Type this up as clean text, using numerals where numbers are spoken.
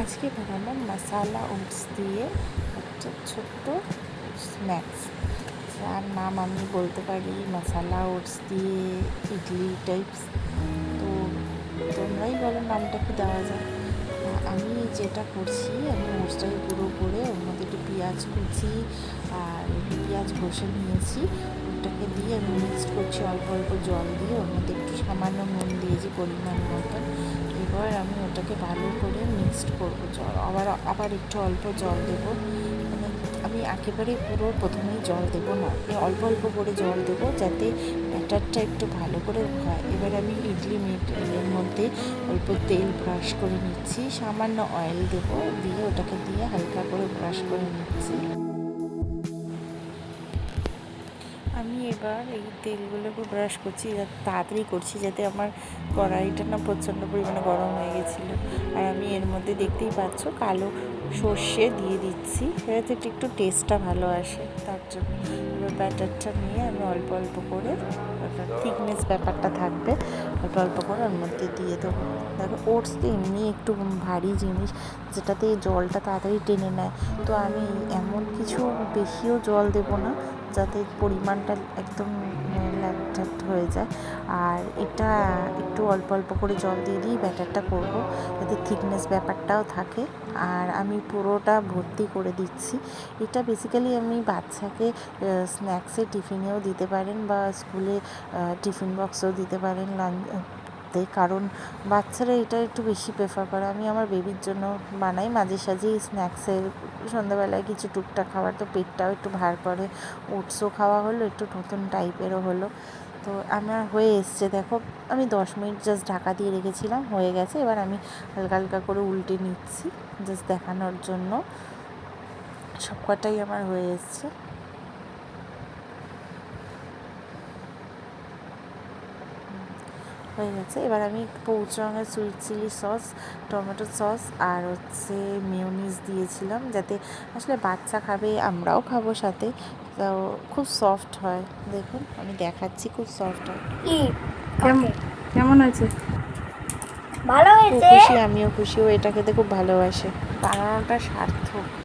আজকে বানাবো মশালা ওটস দিয়ে একটা ছোট্ট স্ন্যাক্স, যার নাম আমি বলতে পারি মশালা ওটস দিয়ে ইডলি টাইপস। তো তোমরাই বলো নামটা কি দেওয়া যায়। আমি যেটা করছি, আমি ওটসটাকে গুঁড়ো করে ওর মধ্যে একটু পেঁয়াজ কুচি আর পেঁয়াজ ঘষে নিয়েছি, ওটাকে দিয়ে আমি মিক্সড করছি অল্প অল্প জল দিয়ে। ওর মধ্যে একটু সামান্য নুন দিয়েছি পরিমাণ মতো। এবার আমি ওটাকে ভালো করে মিক্সড করবো, জল আবার একটু অল্প জল দেবো। মানে আমি একেবারে পুরো প্রথমেই জল দেবো না, অল্প অল্প করে জল দেবো যাতে ব্যাটারটা একটু ভালো করে হয়। এবার আমি ইডলি এর মধ্যে অল্প তেল ব্রাশ করে নিচ্ছি, সামান্য অয়েল দেবো, দিয়ে ওটাকে দিয়ে হালকা করে ব্রাশ করে নিচ্ছি। আমি এবার এই তেলগুলোকে ব্রাশ করছি, যাতে তাড়াতাড়ি করছি, যাতে আমার কড়াইটা না প্রচণ্ড পরিমাণে গরম হয়ে গেছিলো। আর আমি এর মধ্যে দেখতেই পাচ্ছ কালো সর্ষে দিয়ে দিচ্ছি, যাতে একটু টেস্টটা ভালো আসে তার জন্য। এবার ব্যাটারটা নিয়ে আমি অল্প অল্প করে, থিকনেস ব্যাপারটা থাকবে, অল্প অল্প করে ওর মধ্যে দিয়ে দেবো। দেখো ওটস তো এমনি একটু ভারী জিনিস, যেটাতে জলটা তাড়াতাড়ি টেনে নেয়। তো আমি এমন কিছু বেশিও জল দেবো না যাতে পরিমাণটা একদম ল্যাট্যাট হয়ে যায়। আর এটা একটু অল্প অল্প করে জল দিয়ে দিয়েই ব্যাটারটা করবো, যাতে থিকনেস ব্যাপারটাও থাকে। আর আমি পুরোটা ভর্তি করে দিচ্ছি। এটা বেসিক্যালি আমি বাচ্চাকে স্ন্যাক্সে টিফিনেও দিতে পারেন, বা স্কুলে টিফিন বক্সেও দিতে পারেন কারণ বাচ্চারা এটা একটু বেশি প্রেফার করে। আমি আমার বেবির জন্য বানাই মাঝে সাঝেই স্ন্যাক্সের, সন্ধ্যাবেলায় কিছু টুকটাক খাবার, তো পেটটাও একটু ভার করে, ওটসও খাওয়া হলো, একটু নতুন টাইপেরও হলো। তো আমার হয়ে এসছে, দেখো আমি 10 মিনিট জাস্ট ঢাকা দিয়ে রেখেছিলাম, হয়ে গেছে। এবার আমি হালকা হালকা করে উল্টে নিচ্ছি জাস্ট দেখানোর জন্য। সব কটাই আমার হয়ে এসছে। হয়ে গেছে। এবার আমি পৌঁছ রঙের sweet chilli sauce, tomato sauce আর হচ্ছে মেয়োনিজ দিয়েছিলাম, যাতে আসলে বাচ্চা খাবে, আমরাও খাবো সাথে। তো খুব সফট হয়, দেখুন আমি দেখাচ্ছি, খুব সফট হয়। কেমন হয়েছে? ভালো হয়েছে, খুশি, আমিও খুশি, ও এটা খেতে খুব ভালোবাসে। বানানোটা সার্থক।